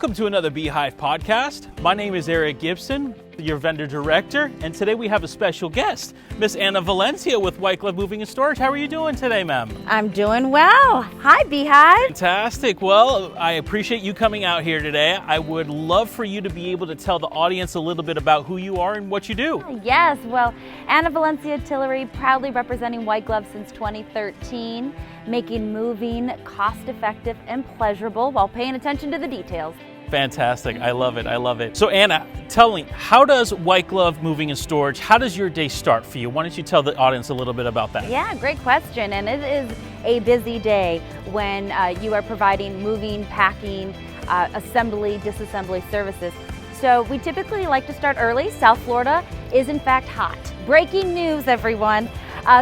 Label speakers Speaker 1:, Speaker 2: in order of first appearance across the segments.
Speaker 1: Welcome to another Beehive podcast. My name is Eric Gibson, your vendor director, and today we have a special guest, Miss Anna Valencia with White Glove Moving and Storage. How are you doing today, ma'am?
Speaker 2: I'm doing well. Hi, Beehive.
Speaker 1: Fantastic. Well, I appreciate you coming out here today. I would love for you to be able to tell the audience a little bit about who you are and what you do.
Speaker 2: Yes, well, Anna Valencia Tillery, proudly representing White Glove since 2013, making moving cost-effective and pleasurable while paying attention to the details.
Speaker 1: Fantastic. I love it. I love it. So Anna, tell me, how does White Glove Moving and Storage, how does your day start for you? Why don't you tell the audience a little bit about that?
Speaker 2: Yeah, great question. And it is a busy day when you are providing moving, packing, assembly, disassembly services. So we typically like to start early. South Florida is in fact hot. Breaking news, everyone.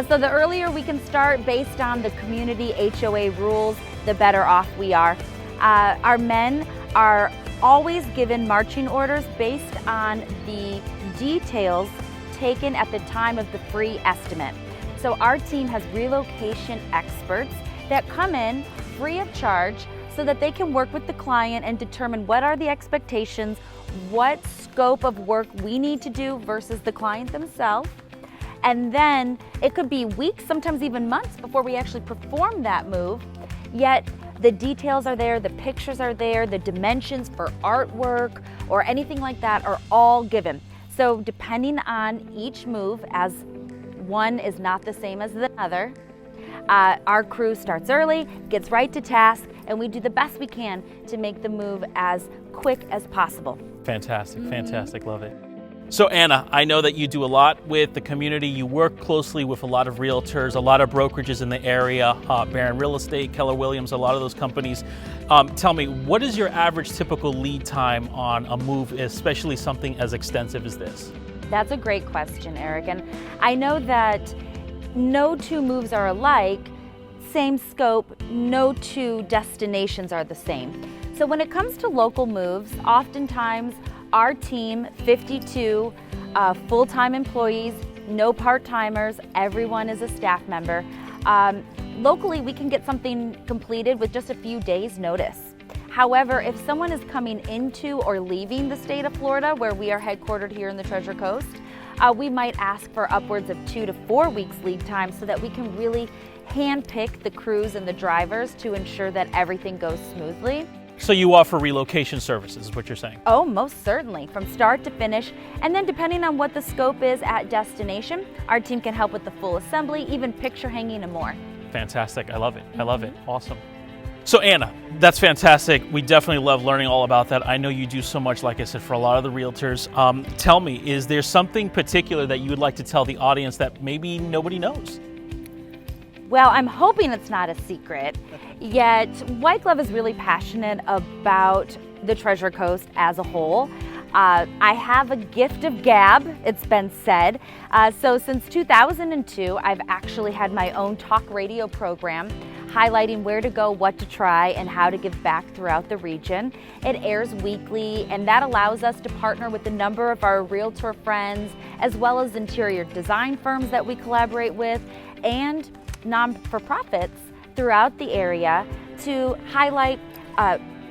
Speaker 2: So the earlier we can start based on the community HOA rules, the better off we are. Our men are always given marching orders based on the details taken at the time of the free estimate. So our team has relocation experts that come in free of charge so that they can work with the client and determine what are the expectations, what scope of work we need to do versus the client themselves. And then it could be weeks, sometimes even months before we actually perform that move, yet the details are there, the pictures are there, the dimensions for artwork or anything like that are all given. So depending on each move, as one is not the same as the other, our crew starts early, gets right to task, and we do the best we can to make the move as quick as possible.
Speaker 1: Fantastic, fantastic, love it. So Anna, I know that you do a lot with the community. You work closely with a lot of realtors, a lot of brokerages in the area, Barron Real Estate, Keller Williams, a lot of those companies. Tell me, what is your average typical lead time on a move, especially something as extensive as this?
Speaker 2: That's a great question, Eric. And I know that no two moves are alike, same scope, no two destinations are the same. So when it comes to local moves, oftentimes our team, 52 full-time employees, no part-timers, everyone is a staff member. Locally, we can get something completed with just a few days' notice. However, if someone is coming into or leaving the state of Florida, where we are headquartered here in the Treasure Coast, we might ask for upwards of 2 to 4 weeks lead time so that we can really handpick the crews and the drivers to ensure that everything goes smoothly.
Speaker 1: So you offer relocation services, is what you're saying?
Speaker 2: Oh, most certainly, from start to finish. And then depending on what the scope is at destination, our team can help with the full assembly, even picture hanging and more.
Speaker 1: Fantastic, I love it, I love it, awesome. So Anna, that's fantastic. We definitely love learning all about that. I know you do so much, like I said, for a lot of the realtors. Tell me, is there something particular that you would like to tell the audience that maybe nobody knows?
Speaker 2: Well, I'm hoping it's not a secret, yet White Glove is really passionate about the Treasure Coast as a whole. I have a gift of gab, it's been said. So since 2002, I've actually had my own talk radio program highlighting where to go, what to try, and how to give back throughout the region. It airs weekly, and that allows us to partner with a number of our realtor friends, as well as interior design firms that we collaborate with, and non-for-profits throughout the area to highlight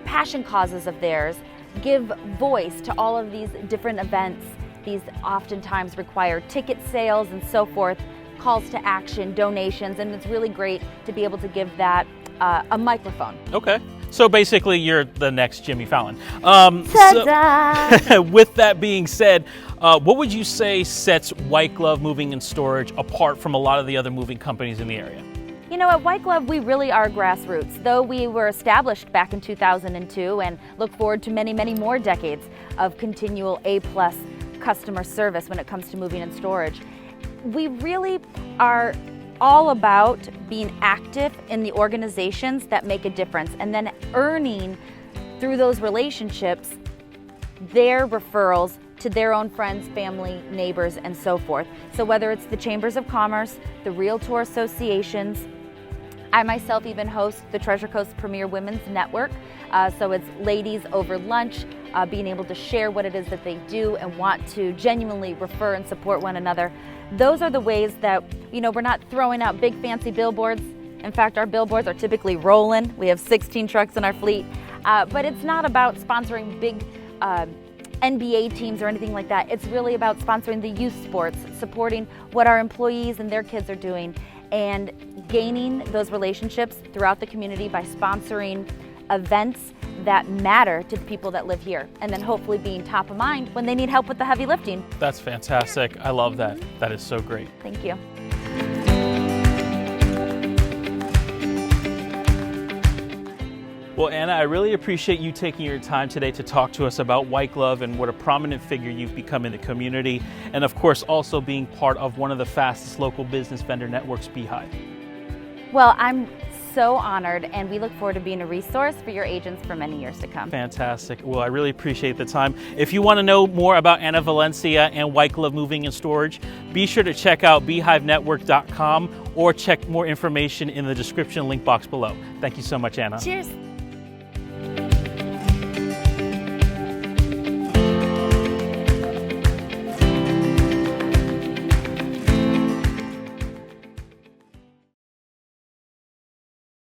Speaker 2: passion causes of theirs, give voice to all of these different events. These oftentimes require ticket sales and so forth, calls to action, donations, and it's really great to be able to give that a microphone.
Speaker 1: Okay. So basically you're the next Jimmy Fallon.
Speaker 2: Ta-da!
Speaker 1: With that being said, what would you say sets White Glove Moving and Storage apart from a lot of the other moving companies in the area?
Speaker 2: You know, at White Glove, we really are grassroots. Though we were established back in 2002 and look forward to many, many more decades of continual A-plus customer service when it comes to moving and storage. We really are all about being active in the organizations that make a difference and then earning through those relationships their referrals to their own friends, family, neighbors, and so forth. So whether it's the Chambers of Commerce, the Realtor Associations, I myself even host the Treasure Coast Premier Women's Network. So it's ladies over lunch, being able to share what it is that they do and want to genuinely refer and support one another. Those are the ways that, you know, we're not throwing out big fancy billboards. In fact, our billboards are typically rolling. We have 16 trucks in our fleet. But it's not about sponsoring big NBA teams or anything like that. It's really about sponsoring the youth sports, supporting what our employees and their kids are doing, and gaining those relationships throughout the community by sponsoring events that matter to the people that live here, and then hopefully being top of mind when they need help with the heavy lifting.
Speaker 1: That's fantastic. I love that. That is so great.
Speaker 2: Thank you.
Speaker 1: Well, Anna, I really appreciate you taking your time today to talk to us about White Glove and what a prominent figure you've become in the community, and of course also being part of one of the fastest local business vendor networks, Beehive.
Speaker 2: Well, I'm so honored, and we look forward to being a resource for your agents for many years to come.
Speaker 1: Fantastic. Well, I really appreciate the time. If you want to know more about Anna Valencia and White Glove Moving and Storage, be sure to check out beehivenetwork.com or check more information in the description link box below. Thank you so much, Anna.
Speaker 2: Cheers.